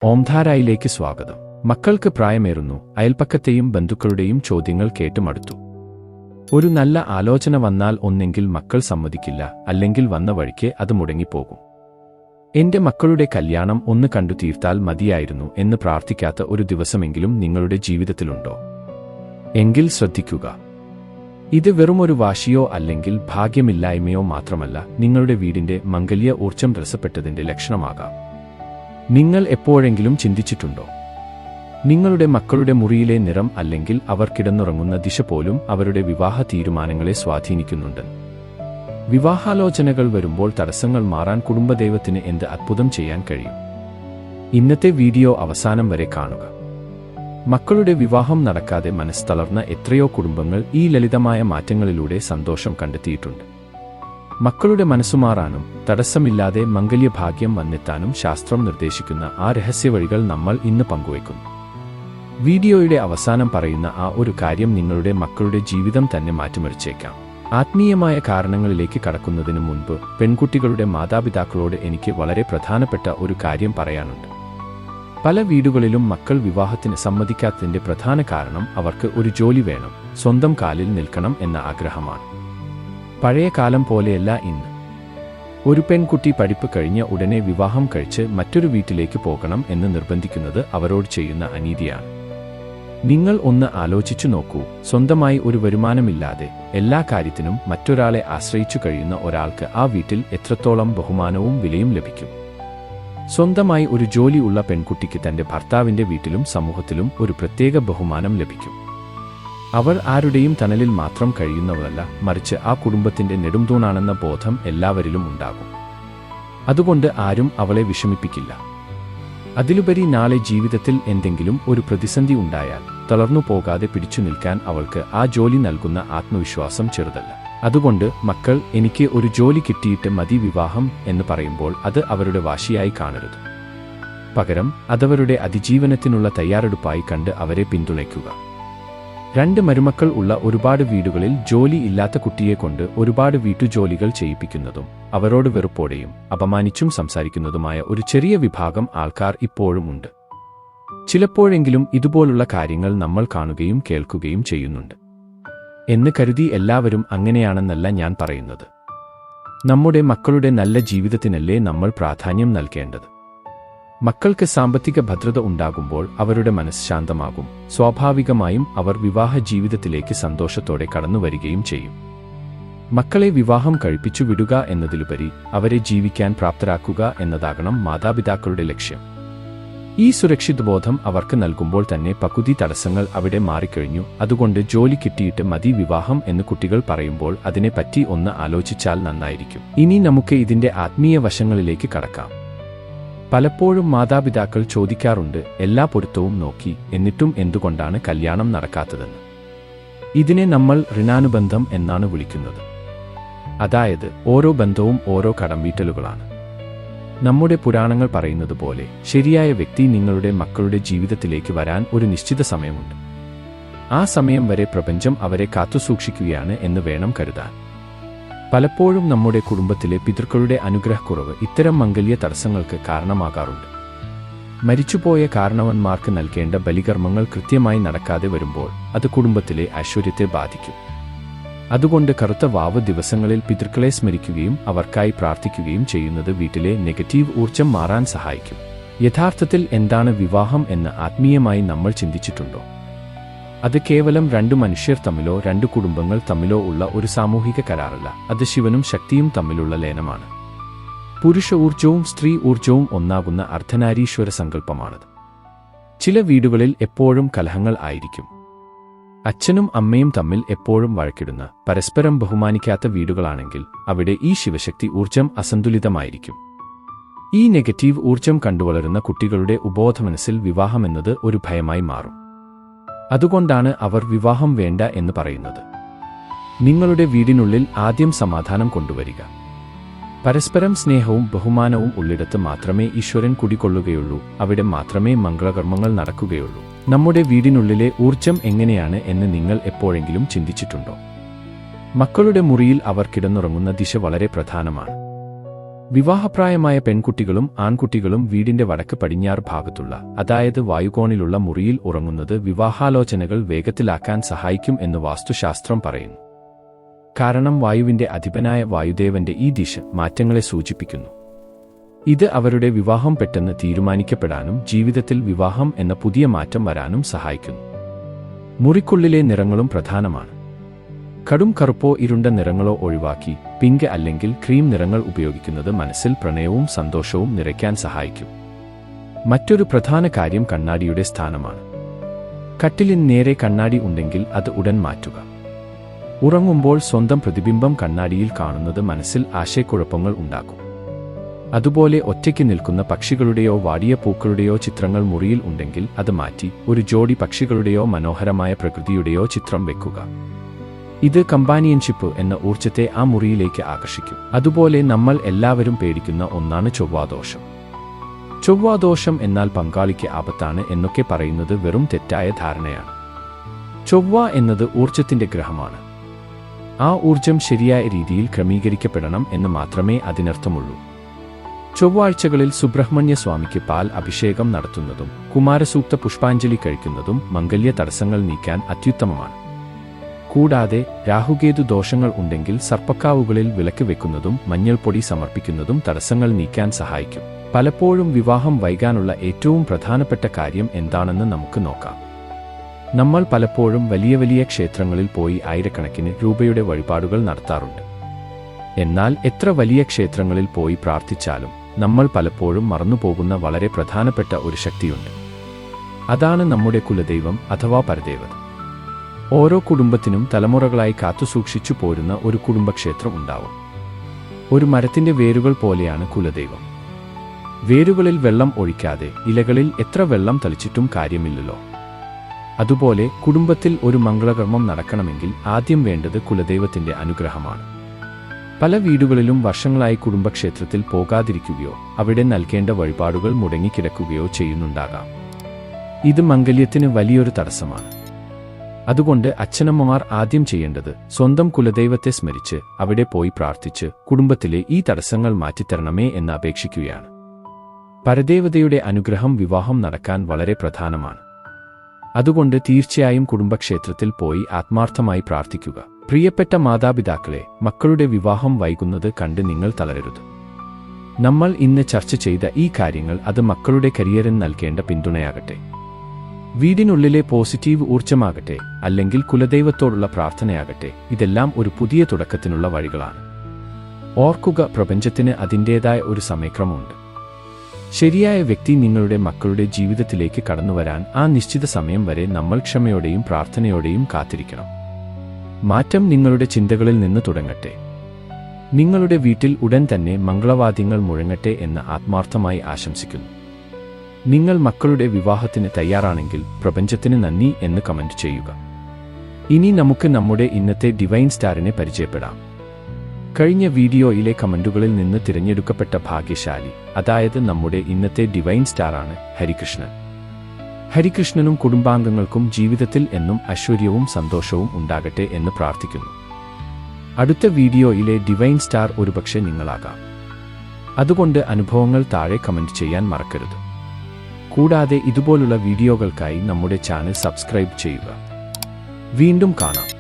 ഓംധാരയിലേക്ക് സ്വാഗതം. മക്കൾക്ക് പ്രായമേറുന്നു. അയൽപ്പക്കത്തെയും ബന്ധുക്കളുടെയും ചോദ്യങ്ങൾ കേട്ട് മടുത്തു. ഒരു നല്ല ആലോചന വന്നാൽ ഒന്നെങ്കിൽ മക്കൾ സമ്മതിക്കില്ല, അല്ലെങ്കിൽ വന്ന വഴിക്ക് അത് മുടങ്ങിപ്പോകും. എന്റെ മക്കളുടെ കല്യാണം ഒന്ന് കണ്ടു തീർത്താൽ മതിയായിരുന്നു എന്ന് പ്രാർത്ഥിക്കാത്ത ഒരു ദിവസമെങ്കിലും നിങ്ങളുടെ ജീവിതത്തിലുണ്ടോ? എങ്കിൽ ശ്രദ്ധിക്കുക. ഇത് വെറുമൊരു വാശിയോ അല്ലെങ്കിൽ ഭാഗ്യമില്ലായ്മയോ മാത്രമല്ല, നിങ്ങളുടെ വീടിന്റെ മംഗല്യ ഊർജ്ജം രസപ്പെട്ടതിന്റെ ലക്ഷണമാകാം. നിങ്ങൾ എപ്പോഴെങ്കിലും ചിന്തിച്ചിട്ടുണ്ടോ? നിങ്ങളുടെ മക്കളുടെ മുറിയിലെ നിറം അല്ലെങ്കിൽ അവർ കിടന്നുറങ്ങുന്ന ദിശ പോലും അവരുടെ വിവാഹ തീരുമാനങ്ങളെ സ്വാധീനിക്കുന്നുണ്ട്. വിവാഹാലോചനകൾ വരുമ്പോൾ തടസ്സങ്ങൾ മാറാൻ കുടുംബദൈവത്തിന് എന്ത് അത്ഭുതം ചെയ്യാൻ കഴിയും? ഇന്നത്തെ വീഡിയോ അവസാനം വരെ കാണുക. മക്കളുടെ വിവാഹം നടക്കാതെ മനസ്തളർന്ന എത്രയോ കുടുംബങ്ങൾ ഈ ലളിതമായ മാറ്റങ്ങളിലൂടെ സന്തോഷം കണ്ടെത്തിയിട്ടുണ്ട്. മക്കളുടെ മനസ്സുമാറാനും തടസ്സമില്ലാതെ മംഗല്യഭാഗ്യം വന്നെത്താനും ശാസ്ത്രം നിർദ്ദേശിക്കുന്ന ആ രഹസ്യവഴികൾ നമ്മൾ ഇന്ന് പങ്കുവയ്ക്കുന്നു. വീഡിയോയുടെ അവസാനം പറയുന്ന ആ ഒരു കാര്യം നിങ്ങളുടെ മക്കളുടെ ജീവിതം തന്നെ മാറ്റിമറിച്ചേക്കാം. ആത്മീയമായ കാരണങ്ങളിലേക്ക് കടക്കുന്നതിനു മുൻപ് പെൺകുട്ടികളുടെ മാതാപിതാക്കളോട് എനിക്ക് വളരെ പ്രധാനപ്പെട്ട ഒരു കാര്യം പറയാനുണ്ട്. പല വീടുകളിലും മക്കൾ വിവാഹത്തിന് സമ്മതിക്കാത്തതിന്റെ പ്രധാന കാരണം അവർക്ക് ഒരു ജോലി വേണം, സ്വന്തം കാലിൽ നിൽക്കണം എന്ന ആഗ്രഹമാണ്. പഴയ കാലം പോലെയല്ല ഇന്ന്. ഒരു പെൺകുട്ടി പഠിപ്പ് കഴിഞ്ഞ ഉടനെ വിവാഹം കഴിച്ച് മറ്റൊരു വീട്ടിലേക്ക് പോകണം എന്ന് നിർബന്ധിക്കുന്നത് അവരോട് ചെയ്യുന്ന അനീതിയാണ്. നിങ്ങൾ ഒന്ന് ആലോചിച്ചു നോക്കൂ. സ്വന്തമായി ഒരു വരുമാനമില്ലാതെ എല്ലാ കാര്യത്തിനും മറ്റൊരാളെ ആശ്രയിച്ചു കഴിയുന്ന ഒരാൾക്ക് ആ വീട്ടിൽ എത്രത്തോളം ബഹുമാനവും വിലയും ലഭിക്കും? സ്വന്തമായി ഒരു ജോലി ഉള്ള പെൺകുട്ടിക്ക് തന്റെ ഭർത്താവിന്റെ വീട്ടിലും സമൂഹത്തിലും ഒരു പ്രത്യേക ബഹുമാനം ലഭിക്കും. അവൾ ആരുടെയും തണലിൽ മാത്രം കഴിയുന്നവളല്ല, മറിച്ച് ആ കുടുംബത്തിന്റെ നെടുംതൂണാണെന്ന ബോധം എല്ലാവരിലും ഉണ്ടാകും. അതുകൊണ്ട് ആരും അവളെ വിഷമിപ്പിക്കില്ല. അതിലുപരി നാളെ ജീവിതത്തിൽ എന്തെങ്കിലും ഒരു പ്രതിസന്ധി ഉണ്ടായാൽ തളർന്നു പോകാതെ പിടിച്ചു നിൽക്കാൻ അവൾക്ക് ആ ജോലി നൽകുന്ന ആത്മവിശ്വാസം ചെറുതല്ല. അതുകൊണ്ട് മക്കൾ എനിക്ക് ഒരു ജോലി കിട്ടിയിട്ട് മതി വിവാഹം എന്ന് പറയുമ്പോൾ അത് അവരുടെ വാശിയായി കാണരുത്. പകരം അതവരുടെ അതിജീവനത്തിനുള്ള തയ്യാറെടുപ്പായി കണ്ട് അവരെ പിന്തുണയ്ക്കുക. 2 മരുമക്കൾ ഉള്ള ഒരുപാട് വീടുകളിൽ ജോലി ഇല്ലാത്ത കുട്ടിയെ കൊണ്ട് ഒരുപാട് വീട്ടുജോലികൾ ചെയ്യിപ്പിക്കുന്നതും അവരോട് വെറുപ്പോടെയും അപമാനിച്ചും സംസാരിക്കുന്നതുമായ ഒരു ചെറിയ വിഭാഗം ആൾക്കാർ ഇപ്പോഴും ഉണ്ട്. ചിലപ്പോഴെങ്കിലും ഇതുപോലുള്ള കാര്യങ്ങൾ നമ്മൾ കാണുകയും കേൾക്കുകയും ചെയ്യുന്നുണ്ട്. എന്ന് കരുതി എല്ലാവരും അങ്ങനെയാണെന്നല്ല ഞാൻ പറയുന്നത്. നമ്മുടെ മക്കളുടെ നല്ല ജീവിതത്തിനല്ലേ നമ്മൾ പ്രാധാന്യം നൽകേണ്ടത്. മക്കൾക്ക് സാമ്പത്തിക ഭദ്രത ഉണ്ടാകുമ്പോൾ അവരുടെ മനസ്സ് ശാന്തമാകും. സ്വാഭാവികമായും അവർ വിവാഹ ജീവിതത്തിലേക്ക് സന്തോഷത്തോടെ കടന്നുവരികയും ചെയ്യും. മക്കളെ വിവാഹം കഴിപ്പിച്ചു വിടുക എന്നതിലുപരി അവരെ ജീവിക്കാൻ പ്രാപ്തരാക്കുക എന്നതാകണം മാതാപിതാക്കളുടെ ലക്ഷ്യം. ഈ സുരക്ഷിതബോധം അവർക്ക് നൽകുമ്പോൾ തന്നെ പകുതി തടസ്സങ്ങൾ അവിടെ മാറിക്കഴിഞ്ഞു. അതുകൊണ്ട് ജോലി കിട്ടിയിട്ട് മതി വിവാഹം എന്ന് കുട്ടികൾ പറയുമ്പോൾ അതിനെപ്പറ്റി ഒന്ന് ആലോചിച്ചാൽ നന്നായിരിക്കും. ഇനി നമുക്ക് ഇതിന്റെ ആത്മീയ വശങ്ങളിലേക്ക് കടക്കാം. പലപ്പോഴും മാതാപിതാക്കൾ ചോദിക്കാറുണ്ട്, എല്ലാ പൊരുത്തവും നോക്കി എന്നിട്ടും എന്തുകൊണ്ടാണ് കല്യാണം നടക്കാത്തതെന്ന്. ഇതിനെ നമ്മൾ ഋണാനുബന്ധം എന്നാണ് വിളിക്കുന്നത്. അതായത് ഓരോ ബന്ധവും ഓരോ കടംവീട്ടലുകളാണ്. നമ്മുടെ പുരാണങ്ങൾ പറയുന്നത് പോലെ ശരിയായ വ്യക്തി നിങ്ങളുടെ മക്കളുടെ ജീവിതത്തിലേക്ക് വരാൻ ഒരു നിശ്ചിത സമയമുണ്ട്. ആ സമയം വരെ പ്രപഞ്ചം അവരെ കാത്തുസൂക്ഷിക്കുകയാണ് എന്ന് വേണം കരുതാൻ. പലപ്പോഴും നമ്മുടെ കുടുംബത്തിലെ പിതൃക്കളുടെ അനുഗ്രഹക്കുറവ് ഇത്തരം മംഗല്യ തടസ്സങ്ങൾക്ക് കാരണമാകാറുണ്ട്. മരിച്ചുപോയ കാരണവന്മാർക്ക് നൽകേണ്ട ബലികർമ്മങ്ങൾ കൃത്യമായി നടക്കാതെ വരുമ്പോൾ അത് കുടുംബത്തിലെ ഐശ്വര്യത്തെ ബാധിക്കും. അതുകൊണ്ട് കറുത്ത വാവ് ദിവസങ്ങളിൽ പിതൃക്കളെ സ്മരിക്കുകയും അവർക്കായി പ്രാർത്ഥിക്കുകയും ചെയ്യുന്നത് വീട്ടിലെ നെഗറ്റീവ് ഊർജ്ജം മാറാൻ സഹായിക്കും. യഥാർത്ഥത്തിൽ എന്താണ് വിവാഹം എന്ന് ആത്മീയമായി നമ്മൾ ചിന്തിച്ചിട്ടുണ്ടോ? അത് കേവലം 2 മനുഷ്യർ തമ്മിലോ 2 കുടുംബങ്ങൾ തമ്മിലോ ഉള്ള ഒരു സാമൂഹിക കരാറല്ല. അത് ശിവനും ശക്തിയും തമ്മിലുള്ള ലയനമാണ്. പുരുഷ ഊർജ്ജവും സ്ത്രീ ഊർജ്ജവും ഒന്നാകുന്ന അർദ്ധനാരീശ്വര സങ്കല്പമാണത്. ചില വീടുകളിൽ എപ്പോഴും കലഹങ്ങൾ ആയിരിക്കും. അച്ഛനും അമ്മയും തമ്മിൽ എപ്പോഴും വഴക്കിടുന്ന, പരസ്പരം ബഹുമാനിക്കാത്ത വീടുകളാണെങ്കിൽ അവിടെ ഈ ശിവശക്തി ഊർജ്ജം അസന്തുലിതമായിരിക്കും. ഈ നെഗറ്റീവ് ഊർജ്ജം കണ്ടുവളരുന്ന കുട്ടികളുടെ ഉബോധമനസ്സിൽ വിവാഹമെന്നത് ഒരു ഭയമായി മാറും. അതുകൊണ്ടാണ് അവർ വിവാഹം വേണ്ട എന്ന് പറയുന്നത്. നിങ്ങളുടെ വീടിനുള്ളിൽ ആദ്യം സമാധാനം കൊണ്ടുവരിക. പരസ്പരം സ്നേഹവും ബഹുമാനവും ഉള്ളിടത്ത് മാത്രമേ ഈശ്വരൻ കുടികൊള്ളുകയുള്ളൂ. അവിടെ മാത്രമേ മംഗളകർമ്മങ്ങൾ നടക്കുകയുള്ളൂ. നമ്മുടെ വീടിനുള്ളിലെ ഊർജ്ജം എങ്ങനെയാണ് എന്ന് നിങ്ങൾ എപ്പോഴെങ്കിലും ചിന്തിച്ചിട്ടുണ്ടോ? മക്കളുടെ മുറിയിൽ അവർ കിടന്നുറങ്ങുന്ന ദിശ വളരെ പ്രധാനമാണ്. വിവാഹപ്രായമായ പെൺകുട്ടികളും ആൺകുട്ടികളും വീടിന്റെ വടക്ക് പടിഞ്ഞാറ് ഭാഗത്തുള്ള, അതായത് വായുകോണിലുള്ള മുറിയിൽ ഉറങ്ങുന്നത് വിവാഹാലോചനകൾ വേഗത്തിലാക്കാൻ സഹായിക്കും എന്ന് വാസ്തുശാസ്ത്രം പറയുന്നു. കാരണം വായുവിന്റെ അധിപനായ വായുദേവന്റെ ഈ ദിശ മാറ്റങ്ങളെ സൂചിപ്പിക്കുന്നു. ഇത് അവരുടെ വിവാഹം പെട്ടെന്ന് തീരുമാനിക്കപ്പെടാനും ജീവിതത്തിൽ വിവാഹം എന്ന പുതിയ മാറ്റം വരാനും സഹായിക്കുന്നു. മുറിക്കുള്ളിലെ നിറങ്ങളും പ്രധാനമാണ്. കടും കറുപ്പോ ഇരുണ്ട നിറങ്ങളോ ഒഴിവാക്കി പിങ്ക് അല്ലെങ്കിൽ ക്രീം നിറങ്ങൾ ഉപയോഗിക്കുന്നത് മനസ്സിൽ പ്രണയവും സന്തോഷവും നിറയ്ക്കാൻ സഹായിക്കും. മറ്റൊരു പ്രധാന കാര്യം കണ്ണാടിയുടെ സ്ഥാനമാണ്. കട്ടിലിന് നേരെ കണ്ണാടി ഉണ്ടെങ്കിൽ അത് ഉടൻ മാറ്റുക. ഉറങ്ങുമ്പോൾ സ്വന്തം പ്രതിബിംബം കണ്ണാടിയിൽ കാണുന്നത് മനസ്സിൽ ആശയക്കുഴപ്പങ്ങൾ ഉണ്ടാക്കും. അതുപോലെ ഒറ്റയ്ക്ക് നിൽക്കുന്ന പക്ഷികളുടെയോ വാടിയ പൂക്കളുടെയോ ചിത്രങ്ങൾ മുറിയിൽ ഉണ്ടെങ്കിൽ അത് മാറ്റി ഒരു ജോഡി പക്ഷികളുടെയോ മനോഹരമായ പ്രകൃതിയുടെയോ ചിത്രം വെക്കുക. ഇത് കമ്പാനിയൻഷിപ്പ് എന്ന ഊർജ്ജത്തെ ആ മുറിയിലേക്ക് ആകർഷിക്കും. അതുപോലെ നമ്മൾ എല്ലാവരും പേടിക്കുന്ന ഒന്നാണ് ചൊവ്വാദോഷം. ചൊവ്വാദോഷം എന്നാൽ പങ്കാളിക്ക് ആപത്താണ് എന്നൊക്കെ പറയുന്നത് വെറും തെറ്റായ ധാരണയാണ്. ചൊവ്വ എന്നത് ഊർജ്ജത്തിന്റെ ഗ്രഹമാണ്. ആ ഊർജ്ജം ശരിയായ രീതിയിൽ ക്രമീകരിക്കപ്പെടണം എന്ന് മാത്രമേ അതിനർത്ഥമുള്ളൂ. ചൊവ്വാഴ്ചകളിൽ സുബ്രഹ്മണ്യ സ്വാമിക്ക് പാൽ അഭിഷേകം നടത്തുന്നതും കുമാരസൂക്ത പുഷ്പാഞ്ജലി കഴിക്കുന്നതും മംഗല്യ തടസ്സങ്ങൾ നീക്കാൻ അത്യുത്തമമാണ്. കൂടാതെ രാഹുകേതു ദോഷങ്ങൾ ഉണ്ടെങ്കിൽ സർപ്പക്കാവുകളിൽ വിളക്ക് വെക്കുന്നതും മഞ്ഞൾപ്പൊടി സമർപ്പിക്കുന്നതും തടസ്സങ്ങൾ നീക്കാൻ സഹായിക്കും. പലപ്പോഴും വിവാഹം വൈകാനുള്ള ഏറ്റവും പ്രധാനപ്പെട്ട കാര്യം എന്താണെന്ന് നമുക്ക് നോക്കാം. നമ്മൾ പലപ്പോഴും വലിയ വലിയ ക്ഷേത്രങ്ങളിൽ പോയി ആയിരക്കണക്കിന് രൂപയുടെ വഴിപാടുകൾ നടത്താറുണ്ട്. എന്നാൽ എത്ര വലിയ ക്ഷേത്രങ്ങളിൽ പോയി പ്രാർത്ഥിച്ചാലും നമ്മൾ പലപ്പോഴും മറന്നുപോകുന്ന വളരെ പ്രധാനപ്പെട്ട ഒരു ശക്തിയുണ്ട്. അതാണ് നമ്മുടെ കുലദൈവം അഥവാ പരദേവത. ഓരോ കുടുംബത്തിനും തലമുറകളായി കാത്തുസൂക്ഷിച്ചു പോരുന്ന ഒരു കുടുംബക്ഷേത്രം ഉണ്ടാവും. ഒരു മരത്തിന്റെ വേരുകൾ പോലെയാണ് കുലദൈവം. വേരുകളിൽ വെള്ളം ഒഴിക്കാതെ ഇലകളിൽ എത്ര വെള്ളം തളിച്ചിട്ടും കാര്യമില്ലല്ലോ. അതുപോലെ കുടുംബത്തിൽ ഒരു മംഗളകർമ്മം നടക്കണമെങ്കിൽ ആദ്യം വേണ്ടത് കുലദൈവത്തിന്റെ അനുഗ്രഹമാണ്. പല വീടുകളിലും വർഷങ്ങളായി കുടുംബക്ഷേത്രത്തിൽ പോകാതിരിക്കുകയോ അവിടെ നൽകേണ്ട വഴിപാടുകൾ മുടങ്ങിക്കിടക്കുകയോ ചെയ്യുന്നുണ്ടാകാം. ഇത് മംഗല്യത്തിന് വലിയൊരു തടസ്സമാണ്. അതുകൊണ്ട് അച്ഛനമ്മമാർ ആദ്യം ചെയ്യേണ്ടത് സ്വന്തം കുലദൈവത്തെ സ്മരിച്ച് അവിടെ പോയി പ്രാർത്ഥിച്ച് കുടുംബത്തിലെ ഈ തടസ്സങ്ങൾ മാറ്റിത്തരണമേ എന്ന് അപേക്ഷിക്കുകയാണ്. പരദേവതയുടെ അനുഗ്രഹം വിവാഹം നടക്കാൻ വളരെ പ്രധാനമാണ്. അതുകൊണ്ട് തീർച്ചയായും കുടുംബക്ഷേത്രത്തിൽ പോയി ആത്മാർത്ഥമായി പ്രാർത്ഥിക്കുക. പ്രിയപ്പെട്ട മാതാപിതാക്കളെ, മക്കളുടെ വിവാഹം വൈകുന്നത് കണ്ട് നിങ്ങൾ തളരരുത്. നമ്മൾ ഇന്ന് ചർച്ച ചെയ്ത ഈ കാര്യങ്ങൾ അത് മക്കളുടെ കരിയറിന് നൽകേണ്ട പിന്തുണയാകട്ടെ, വീടിനുള്ളിലെ പോസിറ്റീവ് ഊർജ്ജമാകട്ടെ, അല്ലെങ്കിൽ കുലദൈവത്തോടുള്ള പ്രാർത്ഥനയാകട്ടെ, ഇതെല്ലാം ഒരു പുതിയ തുടക്കത്തിനുള്ള വഴികളാണ്. ഓർക്കുക, പ്രപഞ്ചത്തിന് അതിൻ്റേതായ ഒരു സമയക്രമമുണ്ട്. ശരിയായ വ്യക്തി നിങ്ങളുടെ മക്കളുടെ ജീവിതത്തിലേക്ക് കടന്നുവരാൻ ആ നിശ്ചിത സമയം വരെ നമ്മൾ ക്ഷമയോടെയും പ്രാർത്ഥനയോടെയും കാത്തിരിക്കണം. മാറ്റം നിങ്ങളുടെ ചിന്തകളിൽ നിന്ന് തുടങ്ങട്ടെ. നിങ്ങളുടെ വീട്ടിൽ ഉടൻ തന്നെ മംഗളവാദ്യങ്ങൾ മുഴങ്ങട്ടെ എന്ന് ആത്മാർത്ഥമായി ആശംസിക്കുന്നു. നിങ്ങൾ മക്കളുടെ വിവാഹത്തിന് തയ്യാറാണെങ്കിൽ പ്രപഞ്ചത്തിന് നന്ദി എന്ന് കമന്റ് ചെയ്യുക. ഇനി നമുക്ക് നമ്മുടെ ഇന്നത്തെ ഡിവൈൻ സ്റ്റാറിനെ പരിചയപ്പെടാം. കഴിഞ്ഞ വീഡിയോയിലെ കമന്റുകളിൽ നിന്ന് തിരഞ്ഞെടുക്കപ്പെട്ട ഭാഗ്യശാലി, അതായത് നമ്മുടെ ഇന്നത്തെ ഡിവൈൻ സ്റ്റാറാണ് ഹരികൃഷ്ണൻ. ഹരികൃഷ്ണനും കുടുംബാംഗങ്ങൾക്കും ജീവിതത്തിൽ എന്നും ഐശ്വര്യവും സന്തോഷവും ഉണ്ടാകട്ടെ എന്ന് പ്രാർത്ഥിക്കുന്നു. അടുത്ത വീഡിയോയിലെ ഡിവൈൻ സ്റ്റാർ ഒരുപക്ഷെ നിങ്ങളാകാം. അതുകൊണ്ട് അനുഭവങ്ങൾ താഴെ കമന്റ് ചെയ്യാൻ മറക്കരുത്. കൂടാതെ ഇതുപോലുള്ള വീഡിയോകൾക്കായി നമ്മുടെ ചാനൽ സബ്സ്ക്രൈബ് ചെയ്യുക. വീണ്ടും കാണാം.